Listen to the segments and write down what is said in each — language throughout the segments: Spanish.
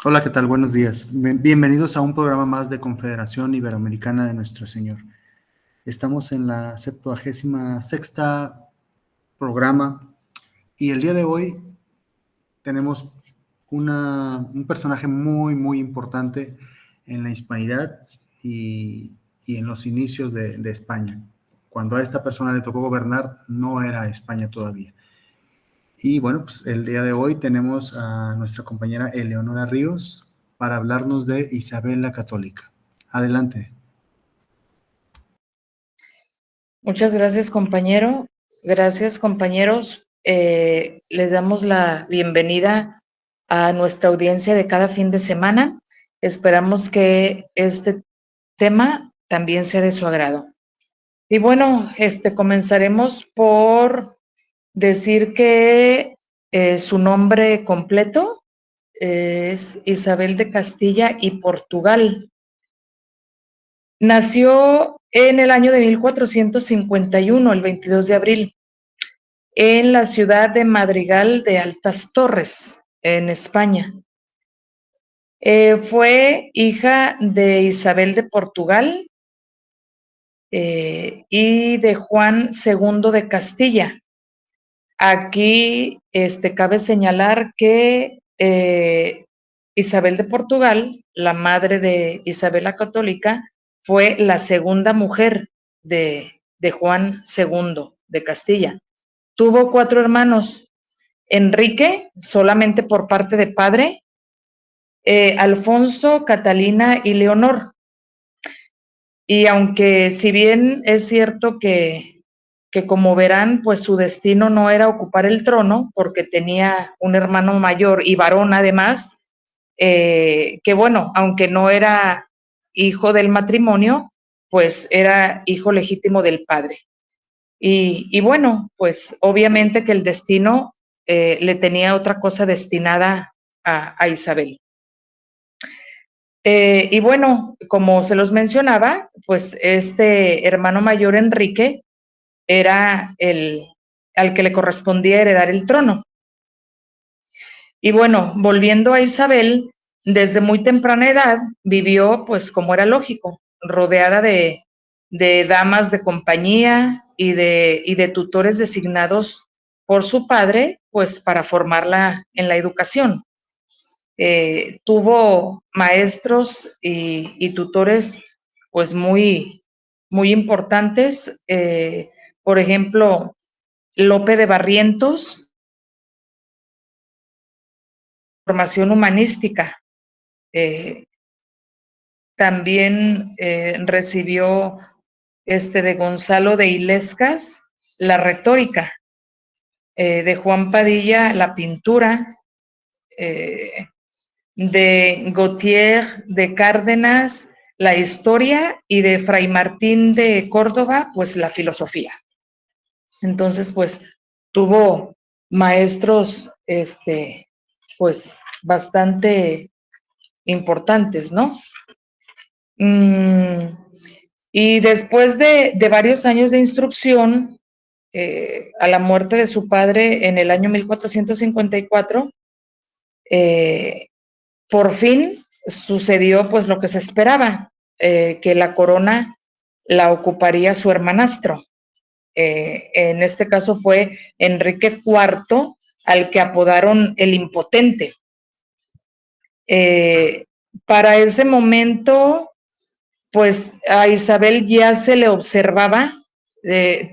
Hola, ¿qué tal? Buenos días. Bienvenidos a un programa más de Confederación Iberoamericana de Nuestro Señor. Estamos en la 76ª programa y el día de hoy tenemos un personaje muy importante en la hispanidad y en los inicios de España. Cuando a esta persona le tocó gobernar, no era España todavía. Y bueno, pues el día de hoy tenemos a nuestra compañera Eleonora Ríos para hablarnos de Isabel la Católica. Adelante. Muchas gracias, compañero. Gracias, compañeros. Les damos la bienvenida a nuestra audiencia de cada fin de semana. Esperamos que este tema también sea de su agrado. Y bueno, comenzaremos por decir que su nombre completo es Isabel de Castilla y Portugal. Nació en el año de 1451, el 22 de abril, en la ciudad de Madrigal de Altas Torres, en España. Fue hija de Isabel de Portugal y de Juan II de Castilla. Aquí cabe señalar que Isabel de Portugal, la madre de Isabel la Católica, fue la segunda mujer de Juan II de Castilla. Tuvo 4 hermanos: Enrique, solamente por parte de padre, Alfonso, Catalina y Leonor. Y aunque si bien es cierto que como verán, pues su destino no era ocupar el trono, porque tenía un hermano mayor y varón además, que bueno, aunque no era hijo del matrimonio, pues era hijo legítimo del padre. Y bueno, pues obviamente que el destino le tenía otra cosa destinada a Isabel. Y bueno, como se los mencionaba, pues este hermano mayor, Enrique, era al que le correspondía heredar el trono. Y bueno, volviendo a Isabel, desde muy temprana edad vivió, pues como era lógico, rodeada de damas de compañía y de tutores designados por su padre, pues para formarla en la educación. Tuvo maestros y tutores pues muy importantes, por ejemplo, Lope de Barrientos, formación humanística. También recibió de Gonzalo de Illescas la retórica, de Juan Padilla la pintura, de Gautier de Cárdenas la historia y de Fray Martín de Córdoba pues la filosofía. Entonces pues tuvo maestros pues bastante importantes, ¿no? Y después de varios años de instrucción, a la muerte de su padre en el año 1454, por fin sucedió pues lo que se esperaba, que la corona la ocuparía su hermanastro. En este caso fue Enrique IV, al que apodaron el Impotente. Para ese momento, pues a Isabel ya se le observaba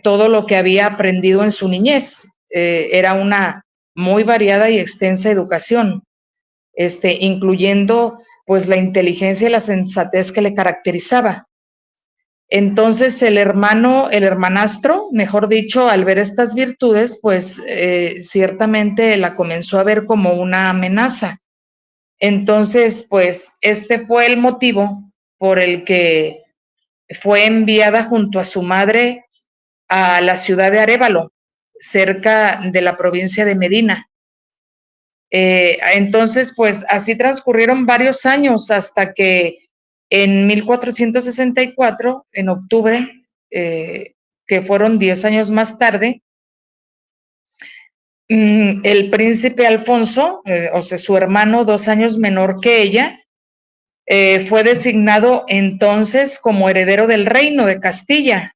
todo lo que había aprendido en su niñez. Era una muy variada y extensa educación, incluyendo pues la inteligencia y la sensatez que le caracterizaba. Entonces el hermanastro, mejor dicho, al ver estas virtudes, pues ciertamente la comenzó a ver como una amenaza. Entonces, pues este fue el motivo por el que fue enviada junto a su madre a la ciudad de Arévalo, cerca de la provincia de Medina. Entonces, pues así transcurrieron varios años hasta que en 1464, en octubre, que fueron 10 años más tarde, el príncipe Alfonso, o sea, su hermano 2 años menor que ella, fue designado entonces como heredero del reino de Castilla.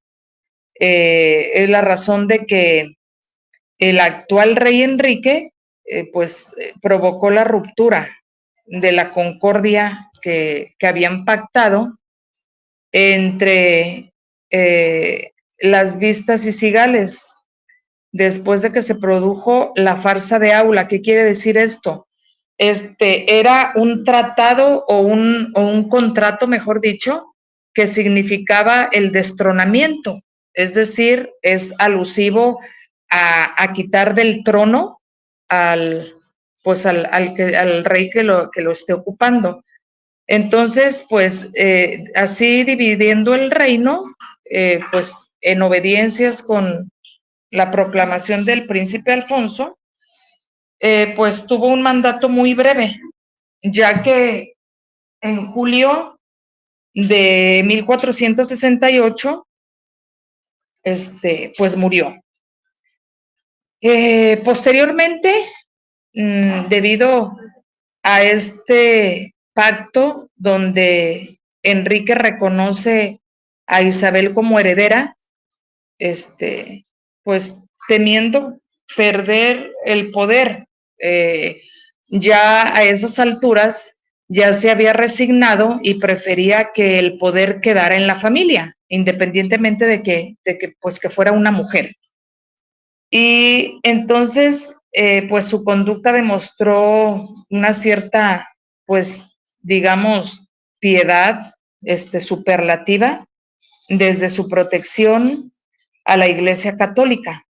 Es la razón de que el actual rey Enrique, provocó la ruptura de la concordia que habían pactado entre las Vistas y Cigales, después de que se produjo la farsa de Aula. ¿Qué quiere decir esto? Era un tratado o un contrato, mejor dicho, que significaba el destronamiento, es decir, es alusivo a quitar del trono al rey que lo esté ocupando. Entonces, así dividiendo el reino, en obediencias con la proclamación del príncipe Alfonso, tuvo un mandato muy breve, ya que en julio de 1468, murió. Posteriormente, debido a este pacto donde Enrique reconoce a Isabel como heredera, temiendo perder el poder, ya a esas alturas ya se había resignado y prefería que el poder quedara en la familia, independientemente de que fuera una mujer. Y entonces, su conducta demostró una cierta, digamos, piedad, superlativa, desde su protección a la Iglesia Católica.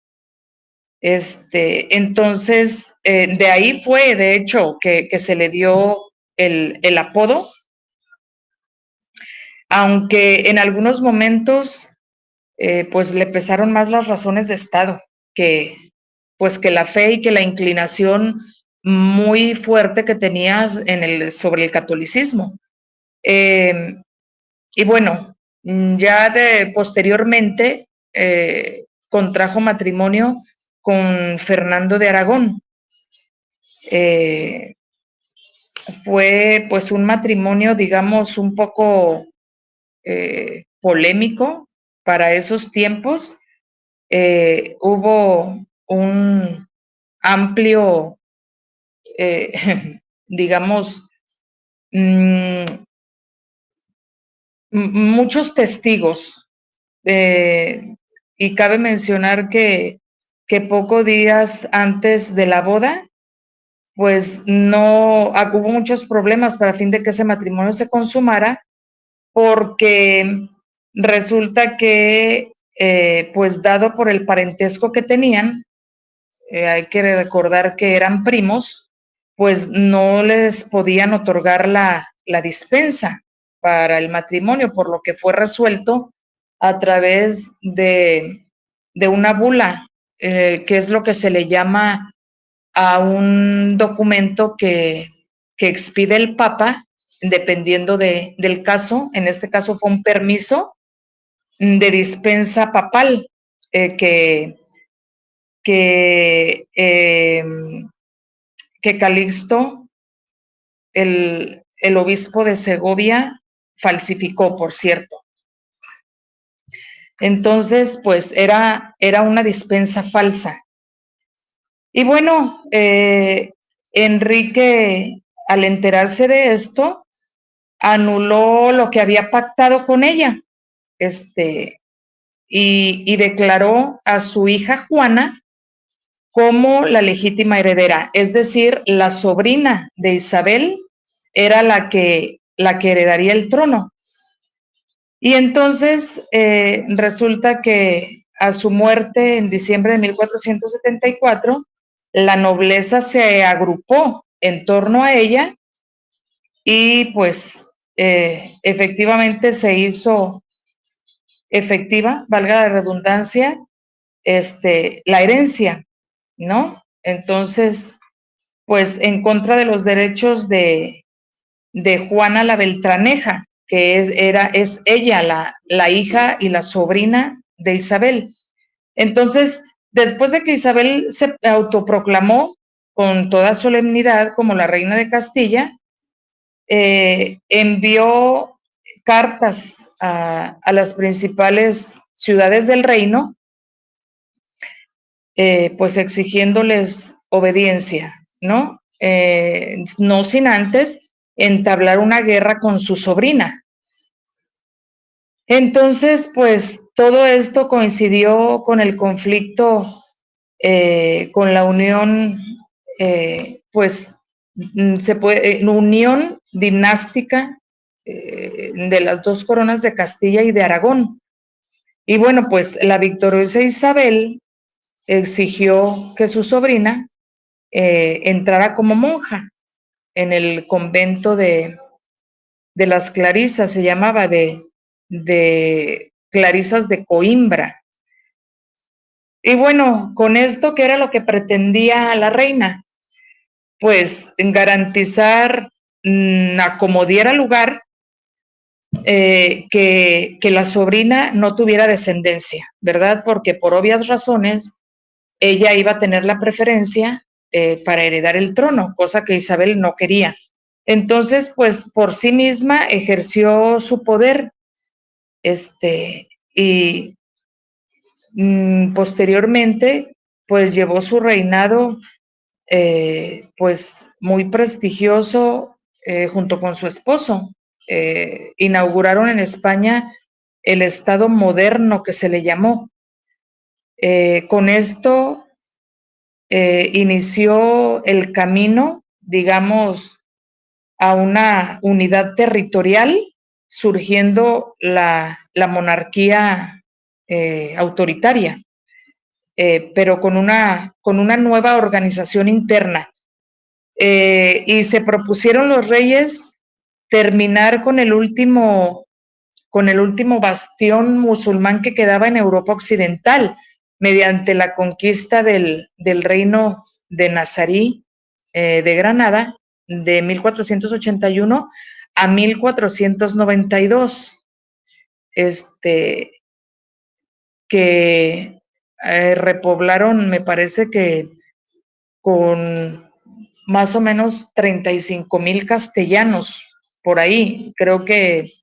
Entonces, de ahí fue, de hecho, que se le dio el apodo, aunque en algunos momentos, le pesaron más las razones de Estado que la fe y que la inclinación muy fuerte que tenías sobre el catolicismo. Y bueno, ya posteriormente contrajo matrimonio con Fernando de Aragón. Fue un matrimonio, digamos, un poco polémico para esos tiempos. Hubo un amplio, digamos, muchos testigos, y cabe mencionar que pocos días antes de la boda, no hubo muchos problemas para fin de que ese matrimonio se consumara, porque resulta que, dado por el parentesco que tenían, hay que recordar que eran primos, no les podían otorgar la dispensa para el matrimonio, por lo que fue resuelto a través de una bula, que es lo que se le llama a un documento que expide el Papa, dependiendo del caso. En este caso fue un permiso de dispensa papal, que Calixto, el obispo de Segovia, falsificó, por cierto. Entonces, era una dispensa falsa. Y bueno, Enrique, al enterarse de esto, anuló lo que había pactado con ella, y declaró a su hija Juana como la legítima heredera, es decir, la sobrina de Isabel era la que heredaría el trono. Y entonces resulta que a su muerte en diciembre de 1474, la nobleza se agrupó en torno a ella y efectivamente se hizo efectiva, valga la redundancia, la herencia, ¿no? Entonces, en contra de los derechos de Juana la Beltraneja, que es ella la hija y la sobrina de Isabel. Entonces, Después de que Isabel se autoproclamó con toda solemnidad como la reina de Castilla, envió cartas a las principales ciudades del reino, pues exigiéndoles obediencia, ¿no? No sin antes entablar una guerra con su sobrina. Entonces, pues todo esto coincidió con el conflicto, con la unión, pues unión dinástica de las dos coronas de Castilla y de Aragón. Y bueno, pues la victoriosa Isabel exigió que su sobrina entrara como monja en el convento de las Clarisas, se llamaba de Clarisas de Coimbra. Y bueno, con esto, ¿qué era lo que pretendía la reina? Pues garantizar a como diera lugar que la sobrina no tuviera descendencia, ¿verdad? Porque por obvias razones ella iba a tener la preferencia para heredar el trono, cosa que Isabel no quería. Entonces, pues por sí misma ejerció su poder, y posteriormente, pues llevó su reinado, pues muy prestigioso, junto con su esposo. Inauguraron en España el Estado moderno que se le llamó. Con esto inició el camino, digamos, a una unidad territorial, surgiendo la monarquía autoritaria, pero con una nueva organización interna. Y se propusieron los reyes terminar con el último bastión musulmán que quedaba en Europa Occidental, mediante la conquista del reino de Nazarí, de Granada, de 1481 a 1492, que repoblaron, me parece que con más o menos 35,000 castellanos por ahí. Creo que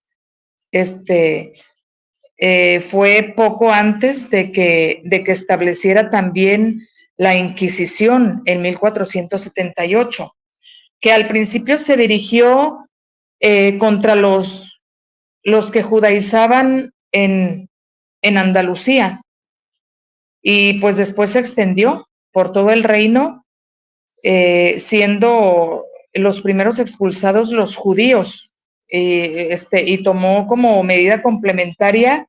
fue poco antes de que estableciera también la Inquisición en 1478, que al principio se dirigió contra los que judaizaban en Andalucía, y pues después se extendió por todo el reino, siendo los primeros expulsados los judíos, y tomó como medida complementaria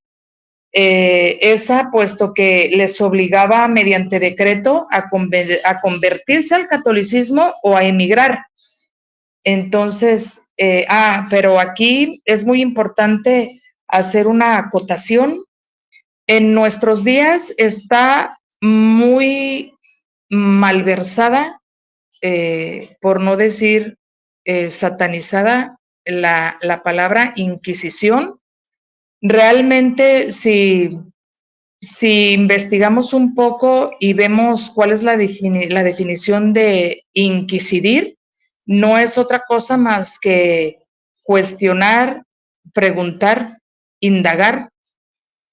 esa, puesto que les obligaba mediante decreto a convertirse al catolicismo o a emigrar. Entonces, pero aquí es muy importante hacer una acotación. En nuestros días está muy malversada, por no decir satanizada, la palabra Inquisición. Realmente, si investigamos un poco y vemos cuál es la definición de inquisidir, no es otra cosa más que cuestionar, preguntar, indagar,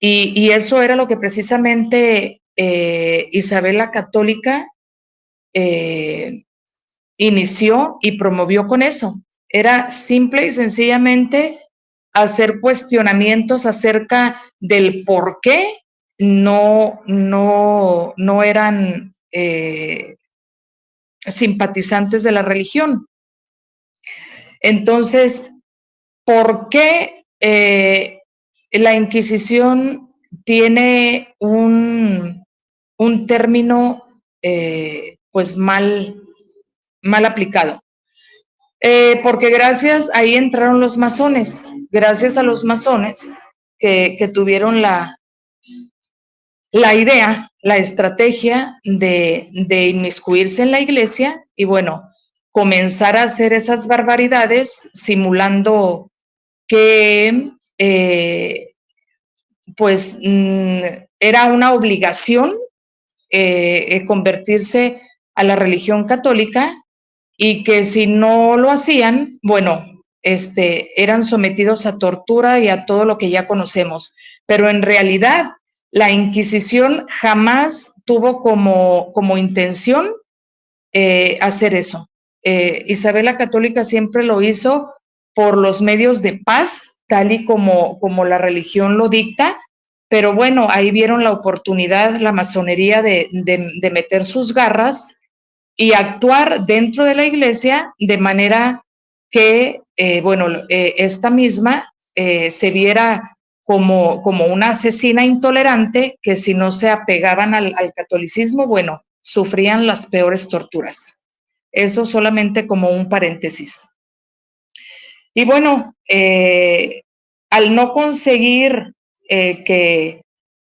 y eso era lo que precisamente Isabel la Católica inició y promovió con eso. Era simple y sencillamente hacer cuestionamientos acerca del por qué no eran simpatizantes de la religión. Entonces, ¿por qué la Inquisición tiene un término pues mal aplicado? Porque ahí entraron los masones, gracias a los masones que tuvieron la idea, la estrategia de inmiscuirse en la iglesia y bueno, comenzar a hacer esas barbaridades simulando que pues era una obligación convertirse a la religión católica y que si no lo hacían, bueno, eran sometidos a tortura y a todo lo que ya conocemos. Pero en realidad, la Inquisición jamás tuvo como intención hacer eso. Isabel la Católica siempre lo hizo por los medios de paz, tal y como la religión lo dicta, pero bueno, ahí vieron la oportunidad, la masonería, de meter sus garras y actuar dentro de la iglesia de manera que, esta misma se viera como una asesina intolerante que si no se apegaban al catolicismo, bueno, sufrían las peores torturas. Eso solamente como un paréntesis. Y bueno, al no conseguir que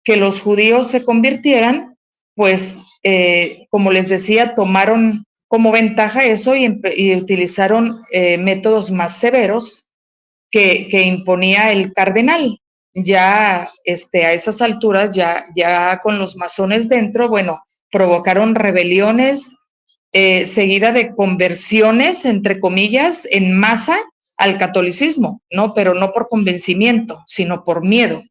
los judíos se convirtieran, pues, como les decía, tomaron como ventaja eso y utilizaron métodos más severos que imponía el cardenal. Ya a esas alturas, ya con los masones dentro, bueno, provocaron rebeliones seguida de conversiones, entre comillas, en masa al catolicismo, ¿no? Pero no por convencimiento, sino por miedo.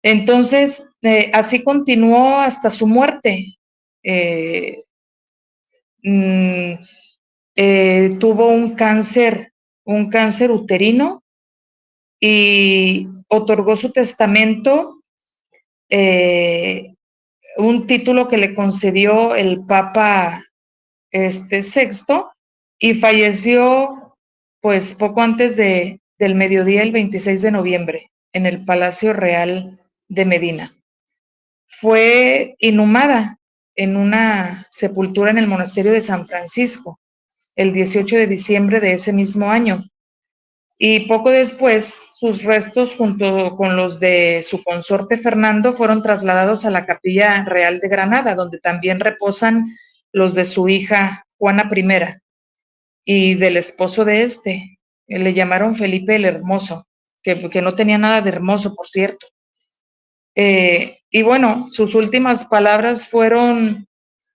Entonces, así continuó hasta su muerte. Eh, mm, Tuvo un cáncer uterino y otorgó su testamento, un título que le concedió el Papa Sexto, y falleció pues poco antes del mediodía, el 26 de noviembre, en el Palacio Real de Medina. Fue inhumada en una sepultura en el monasterio de San Francisco el 18 de diciembre de ese mismo año. Y poco después, sus restos, junto con los de su consorte Fernando, fueron trasladados a la Capilla Real de Granada, donde también reposan los de su hija Juana I y del esposo de le llamaron Felipe el Hermoso, que no tenía nada de hermoso, por cierto. Y bueno, sus últimas palabras fueron: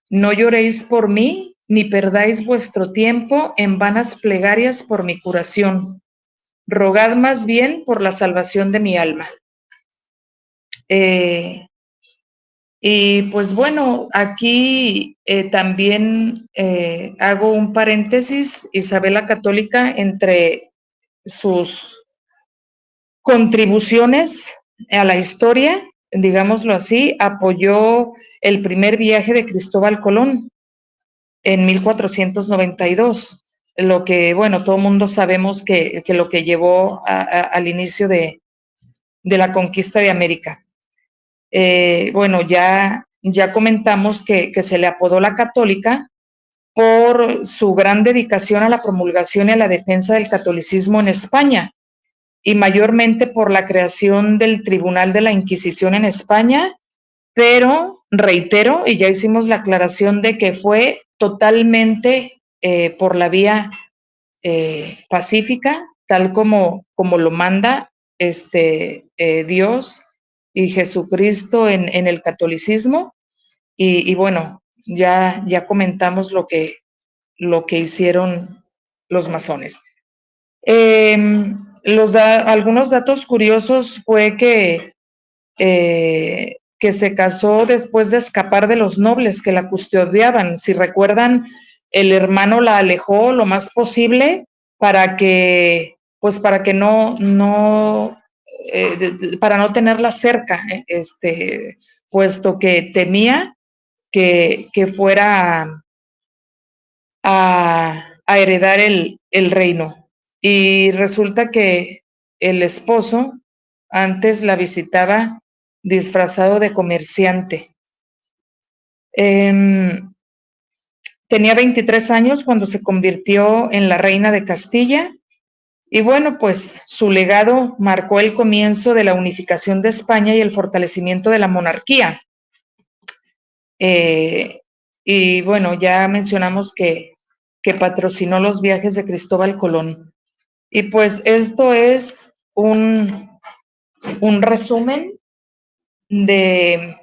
no lloréis por mí, ni perdáis vuestro tiempo en vanas plegarias por mi curación. Rogad más bien por la salvación de mi alma. Y pues bueno, aquí también hago un paréntesis. Isabel la Católica, entre sus contribuciones a la historia, digámoslo así, apoyó el primer viaje de Cristóbal Colón en 1492, lo que, bueno, todo el mundo sabemos que lo que llevó al inicio de la conquista de América. Bueno, ya comentamos que se le apodó la Católica por su gran dedicación a la promulgación y a la defensa del catolicismo en España, y mayormente por la creación del Tribunal de la Inquisición en España, pero reitero, y ya hicimos la aclaración de que fue totalmente por la vía pacífica, tal como lo manda Dios y Jesucristo en el catolicismo. Y bueno, ya comentamos lo que hicieron los masones. Algunos datos curiosos fue que se casó después de escapar de los nobles que la custodiaban. Si recuerdan, el hermano la alejó lo más posible para que para no tenerla cerca, puesto que temía que fuera a heredar el reino. Y resulta que el esposo antes la visitaba disfrazado de comerciante. Tenía 23 años cuando se convirtió en la reina de Castilla, y bueno, pues su legado marcó el comienzo de la unificación de España y el fortalecimiento de la monarquía. Y bueno, ya mencionamos que patrocinó los viajes de Cristóbal Colón. Y pues esto es un resumen de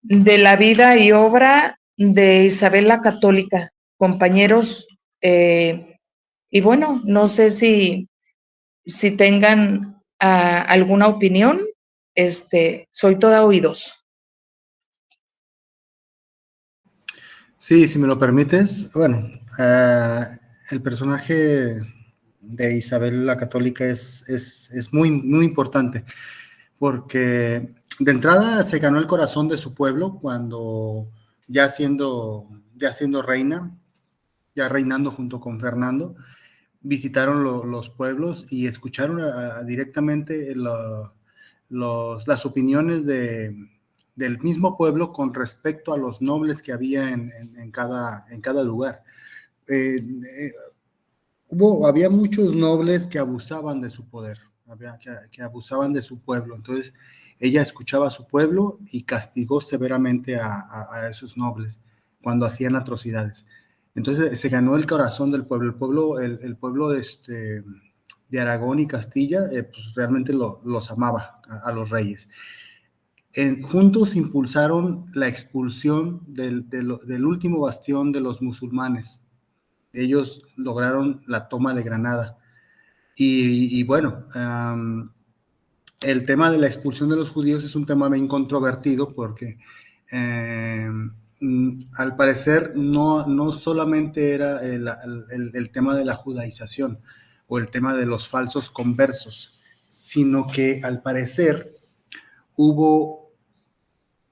de la vida y obra de Isabel la Católica, compañeros. Y bueno, no sé si tengan alguna opinión, soy toda oídos. Sí, si me lo permites, bueno, el personaje de Isabel la Católica es muy, muy importante, porque de entrada se ganó el corazón de su pueblo cuando ya siendo reina, ya reinando junto con Fernando, visitaron los pueblos y escucharon directamente las opiniones del mismo pueblo con respecto a los nobles que había en cada lugar. Eh, eh, había muchos nobles que abusaban de su poder, que abusaban de su pueblo. Entonces, ella escuchaba a su pueblo y castigó severamente a esos nobles cuando hacían atrocidades. Entonces, se ganó el corazón del pueblo. El pueblo de Aragón y Castilla, pues realmente los amaba a los reyes. Juntos impulsaron la expulsión del último bastión de los musulmanes. Ellos lograron la toma de Granada. Y bueno, el tema de la expulsión de los judíos es un tema bien controvertido porque al parecer no solamente era el tema de la judaización o el tema de los falsos conversos, sino que al parecer hubo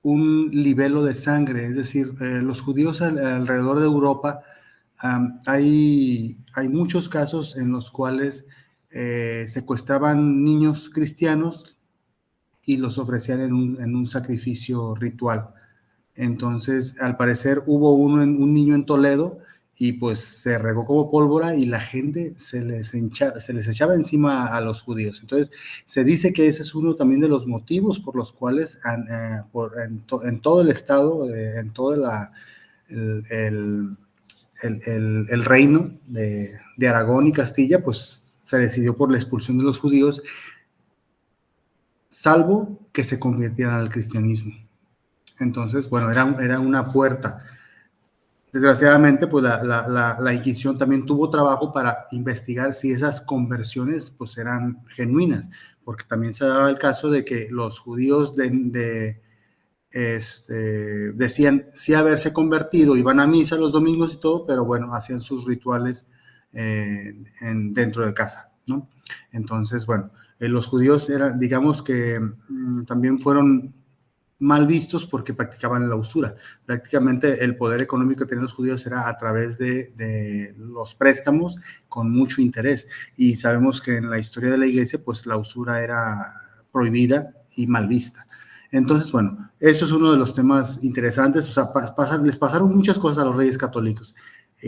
un libelo de sangre, es decir, los judíos alrededor de Europa, hay muchos casos en los cuales secuestraban niños cristianos y los ofrecían en un sacrificio ritual. Entonces, al parecer, hubo un niño en Toledo y pues se regó como pólvora y la gente se les echaba encima a los judíos. Entonces, se dice que ese es uno también de los motivos por los cuales en todo el estado, en todo el, el, el reino de Aragón y Castilla, pues se decidió por la expulsión de los judíos, salvo que se convirtieran al cristianismo. Entonces, bueno, era una puerta. Desgraciadamente, pues la Inquisición también tuvo trabajo para investigar si esas conversiones pues eran genuinas, porque también se daba el caso de que los judíos decían sí haberse convertido, iban a misa los domingos y todo, pero bueno, hacían sus rituales dentro de casa, ¿no? Entonces, bueno, los judíos eran, digamos que también fueron mal vistos porque practicaban la usura. Prácticamente el poder económico que tenían los judíos era a través de los préstamos con mucho interés. Y sabemos que en la historia de la iglesia, pues la usura era prohibida y mal vista. Entonces, bueno, eso es uno de los temas interesantes. O sea, les pasaron muchas cosas a los reyes católicos.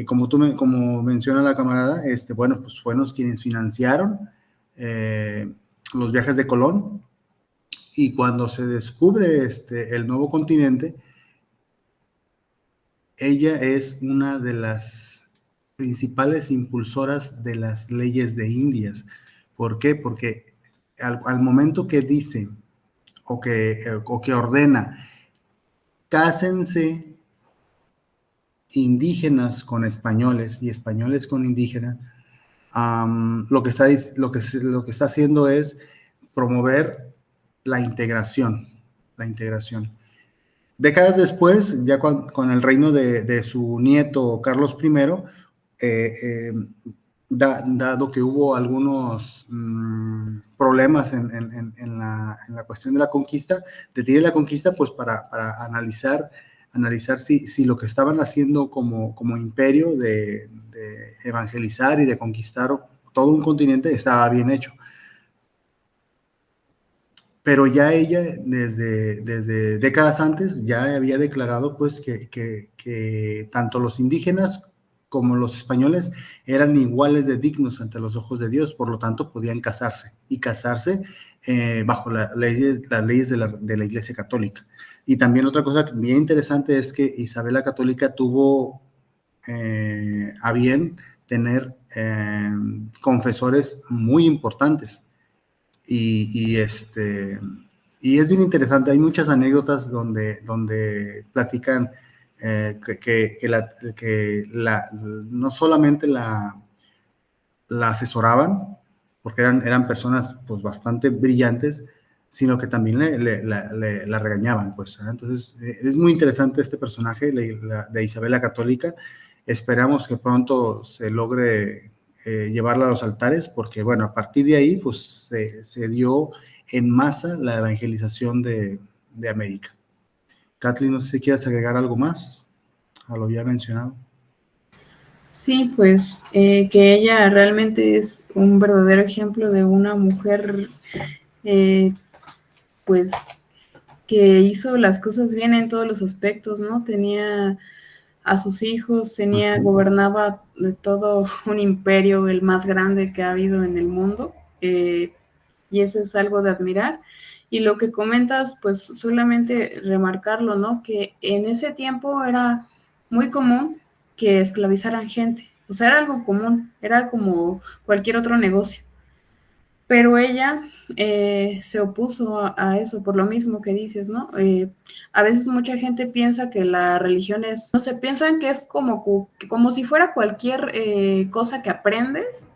Como menciona la camarada, bueno, pues fueron quienes financiaron los viajes de Colón, y cuando se descubre el nuevo continente, ella es una de las principales impulsoras de las leyes de Indias. ¿Por qué? Porque al momento que dice o que ordena, cásense indígenas con españoles y españoles con indígenas, lo que está haciendo es promover la integración, la integración. Décadas después, ya con el reino de su nieto Carlos I, dado que hubo algunos problemas en la cuestión de la conquista, detiene la conquista pues para analizar si lo que estaban haciendo como imperio de evangelizar y de conquistar todo un continente estaba bien hecho. Pero ya ella, desde décadas antes, ya había declarado pues que tanto los indígenas como los españoles eran iguales de dignos ante los ojos de Dios, por lo tanto podían casarse, y casarse bajo las leyes de la Iglesia Católica. Y también otra cosa bien interesante es que Isabel la Católica tuvo a bien tener confesores muy importantes. Y es bien interesante, hay muchas anécdotas donde platican no solamente la asesoraban, porque eran personas pues bastante brillantes, sino que también la regañaban, pues. Entonces, es muy interesante este personaje de Isabel la Católica. Esperamos que pronto se logre llevarla a los altares, porque, bueno, a partir de ahí, pues, se dio en masa la evangelización de América. Kathleen, no sé si quieres agregar algo más a lo ya mencionado. Sí, pues que ella realmente es un verdadero ejemplo de una mujer, pues, que hizo las cosas bien en todos los aspectos, ¿no? Tenía a sus hijos, gobernaba de todo un imperio, el más grande que ha habido en el mundo, y eso es algo de admirar. Y lo que comentas, pues solamente remarcarlo, ¿no? Que en ese tiempo era muy común que esclavizaran gente, o sea, era algo común, era como cualquier otro negocio. Pero ella se opuso a eso, por lo mismo que dices, ¿no? A veces mucha gente piensa que la religión es, no sé, piensan que es como si fuera cualquier cosa que aprendes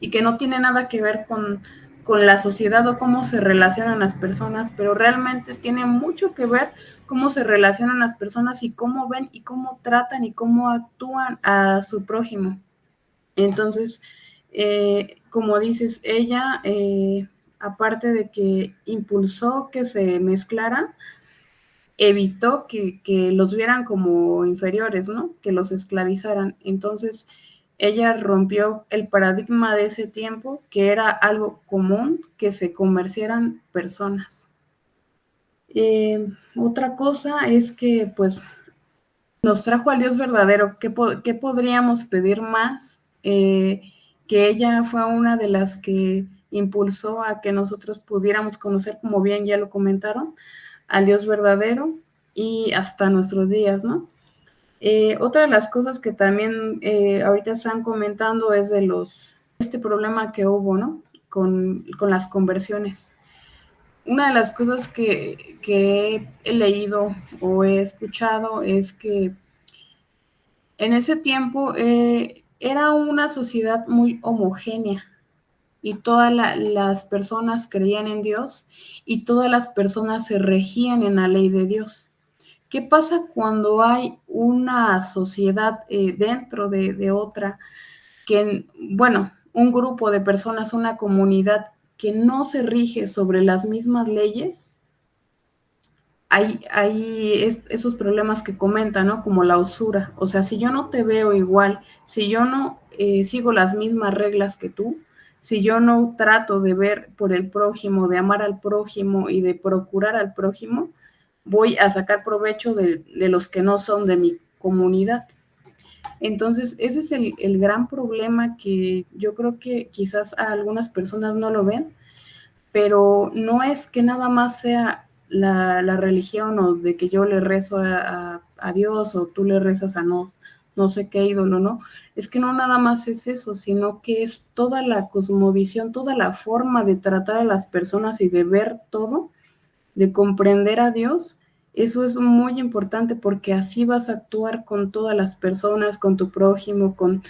y que no tiene nada que ver con la sociedad o cómo se relacionan las personas, pero realmente tiene mucho que ver cómo se relacionan las personas y cómo ven y cómo tratan y cómo actúan a su prójimo. Entonces, como dices, ella, aparte de que impulsó que se mezclaran, evitó que los vieran como inferiores, ¿no? Que los esclavizaran. Entonces, ella rompió el paradigma de ese tiempo, que era algo común que se comerciaran personas. Otra cosa es que, pues, nos trajo al Dios verdadero. ¿Qué podríamos pedir más? Que ella fue una de las que impulsó a que nosotros pudiéramos conocer, como bien ya lo comentaron, al Dios verdadero y hasta nuestros días, ¿no? Otra de las cosas que también ahorita están comentando es de este problema que hubo, ¿no? Con las conversiones. Una de las cosas que he leído o he escuchado es que en ese tiempo era una sociedad muy homogénea y todas las personas creían en Dios y todas las personas se regían en la ley de Dios. ¿Qué pasa cuando hay una sociedad dentro de otra que, bueno, un grupo de personas, una comunidad que no se rige sobre las mismas leyes? Hay esos problemas que comentan, ¿no? Como la usura. O sea, si yo no te veo igual, si yo no sigo las mismas reglas que tú, si yo no trato de ver por el prójimo, de amar al prójimo y de procurar al prójimo, voy a sacar provecho de los que no son de mi comunidad. Entonces, ese es el gran problema que yo creo que quizás a algunas personas no lo ven, pero no es que nada más sea la religión o de que yo le rezo a Dios o tú le rezas a no sé qué ídolo, ¿no? Es que no nada más es eso, sino que es toda la cosmovisión, toda la forma de tratar a las personas y de ver todo, de comprender a Dios. Eso es muy importante porque así vas a actuar con todas las personas, con tu prójimo, con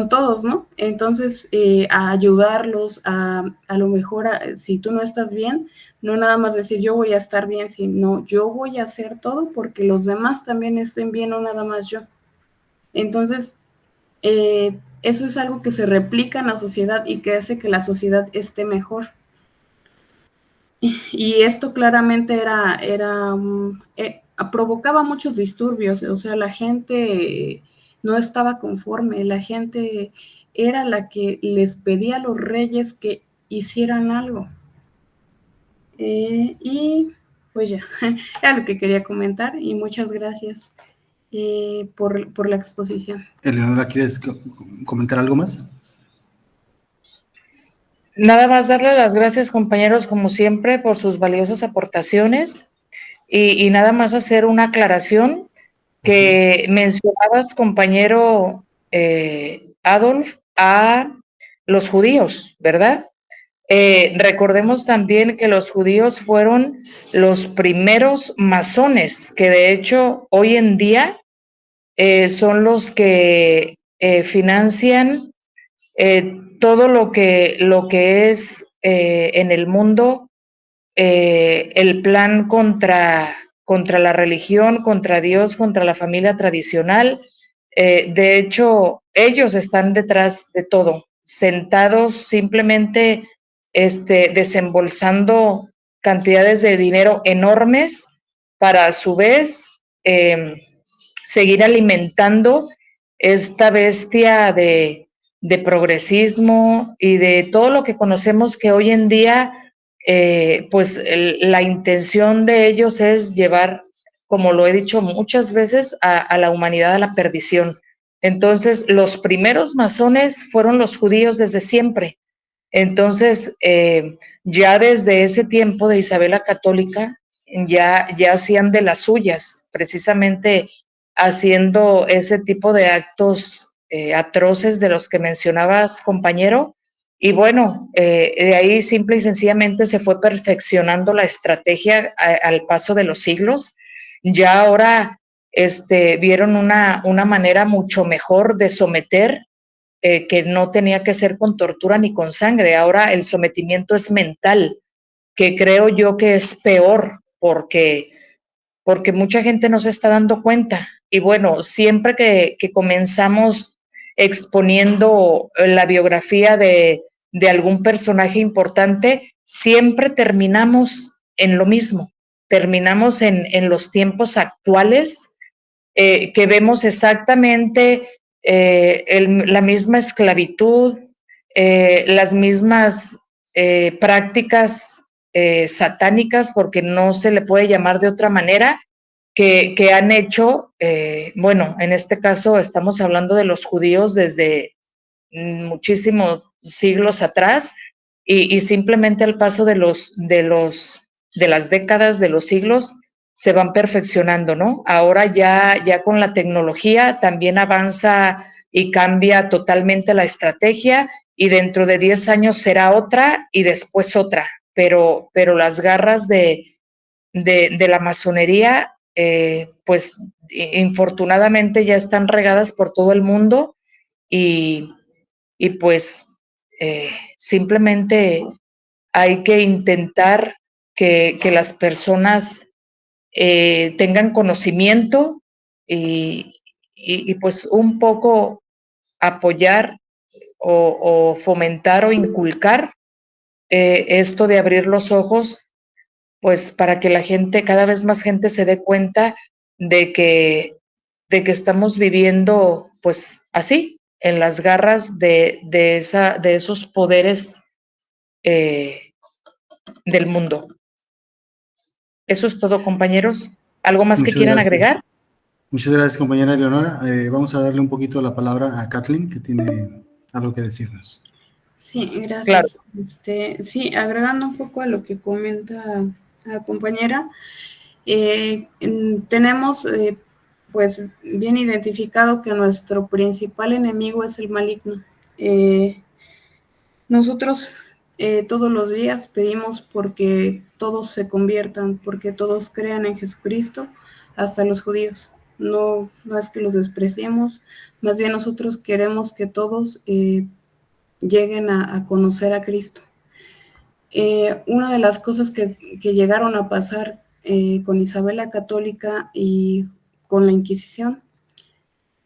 todos, ¿no? Entonces, a ayudarlos, a lo mejor, si tú no estás bien, no nada más decir yo voy a estar bien, sino yo voy a hacer todo porque los demás también estén bien, no nada más yo. Entonces, eso es algo que se replica en la sociedad y que hace que la sociedad esté mejor. Y esto claramente provocaba muchos disturbios, o sea, la gente no estaba conforme, la gente era la que les pedía a los reyes que hicieran algo. Y pues ya, era lo que quería comentar y muchas gracias por la exposición. Eleonora, ¿quieres comentar algo más? Nada más darle las gracias, compañeros, como siempre, por sus valiosas aportaciones y nada más hacer una aclaración que mencionabas, compañero Adolf, a los judíos, ¿verdad? Recordemos también que los judíos fueron los primeros masones, que de hecho hoy en día son los que financian todo lo que es en el mundo el plan contra la religión, contra Dios, contra la familia tradicional. De hecho, ellos están detrás de todo, sentados simplemente desembolsando cantidades de dinero enormes para a su vez seguir alimentando esta bestia de progresismo y de todo lo que conocemos que hoy en día pues la intención de ellos es llevar, como lo he dicho muchas veces, a la humanidad a la perdición. Entonces, los primeros masones fueron los judíos desde siempre. Entonces, ya desde ese tiempo de Isabel la Católica, ya hacían de las suyas, precisamente haciendo ese tipo de actos atroces de los que mencionabas, compañero, y bueno, de ahí simple y sencillamente se fue perfeccionando la estrategia al paso de los siglos. Ya ahora vieron una manera mucho mejor de someter, que no tenía que ser con tortura ni con sangre. Ahora el sometimiento es mental, que creo yo que es peor porque mucha gente no se está dando cuenta. Y bueno, siempre que comenzamos exponiendo la biografía de algún personaje importante, siempre terminamos en lo mismo, terminamos en los tiempos actuales, que vemos exactamente la misma esclavitud, las mismas prácticas satánicas, porque no se le puede llamar de otra manera, que han hecho, bueno, en este caso estamos hablando de los judíos desde muchísimos siglos atrás, y simplemente al paso de las décadas, de los siglos, se van perfeccionando, ¿no? Ahora ya con la tecnología también avanza y cambia totalmente la estrategia, y dentro de 10 años será otra y después otra, pero las garras de la masonería, pues infortunadamente ya están regadas por todo el mundo, y, y pues simplemente hay que intentar que las personas tengan conocimiento y pues un poco apoyar o fomentar o inculcar esto de abrir los ojos, pues para que la gente, cada vez más gente se dé cuenta de que, de que estamos viviendo pues así, en las garras de esos poderes eh, del mundo. Eso es todo, compañeros. ¿Algo más que Muchas quieran agregar? gracias. Muchas gracias, compañera Leonora. Vamos a darle un poquito la palabra a Kathleen, que tiene algo que decirnos. Sí, Claro. gracias. Sí, agregando un poco a lo que comenta la compañera, tenemos pues bien identificado que nuestro principal enemigo es el maligno. Nosotros todos los días pedimos porque todos se conviertan, porque todos crean en Jesucristo, hasta los judíos. No es que los despreciemos, más bien nosotros queremos que todos lleguen a conocer a Cristo. Una de las cosas que llegaron a pasar con Isabel la Católica y con la Inquisición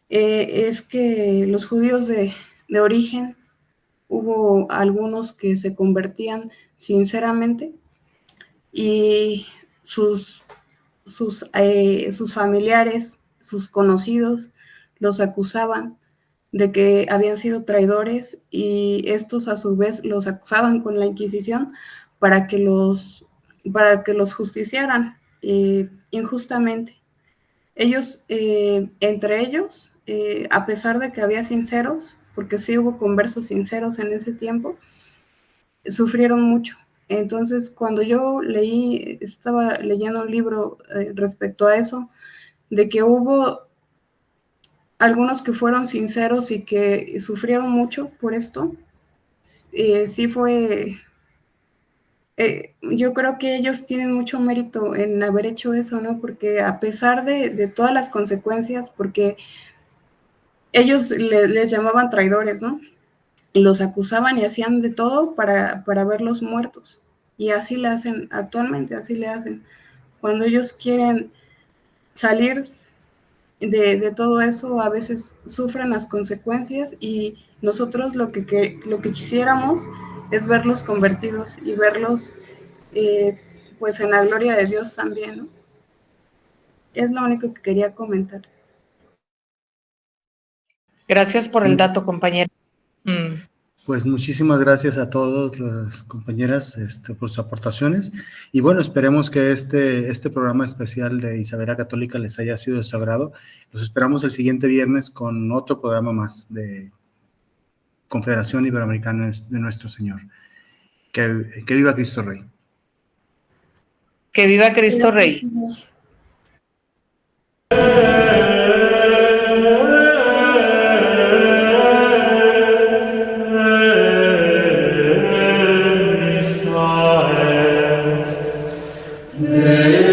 es que los judíos de origen, hubo algunos que se convertían sinceramente y sus familiares, sus conocidos, los acusaban de que habían sido traidores, y estos a su vez los acusaban con la Inquisición para que los justiciaran injustamente. Ellos, entre ellos, a pesar de que había sinceros, porque sí hubo conversos sinceros en ese tiempo, sufrieron mucho. Entonces, cuando yo estaba leyendo un libro respecto a eso, de que hubo algunos que fueron sinceros y que sufrieron mucho por esto, sí fue yo creo que ellos tienen mucho mérito en haber hecho eso, ¿no? Porque a pesar de todas las consecuencias, porque ellos les llamaban traidores, ¿no? Y los acusaban y hacían de todo para verlos muertos. Y así le hacen, actualmente así le hacen. Cuando ellos quieren salir de todo eso, a veces sufren las consecuencias y nosotros lo que quisiéramos es verlos convertidos y verlos pues en la gloria de Dios también, ¿no? Es lo único que quería comentar. Gracias por el dato, compañero. Pues muchísimas gracias a todas las compañeras por sus aportaciones. Y bueno, esperemos que este programa especial de Isabela Católica les haya sido de su agrado. Los esperamos el siguiente viernes con otro programa más de Confederación Iberoamericana de Nuestro Señor. Que viva Cristo Rey. Que viva Cristo Rey. Missa est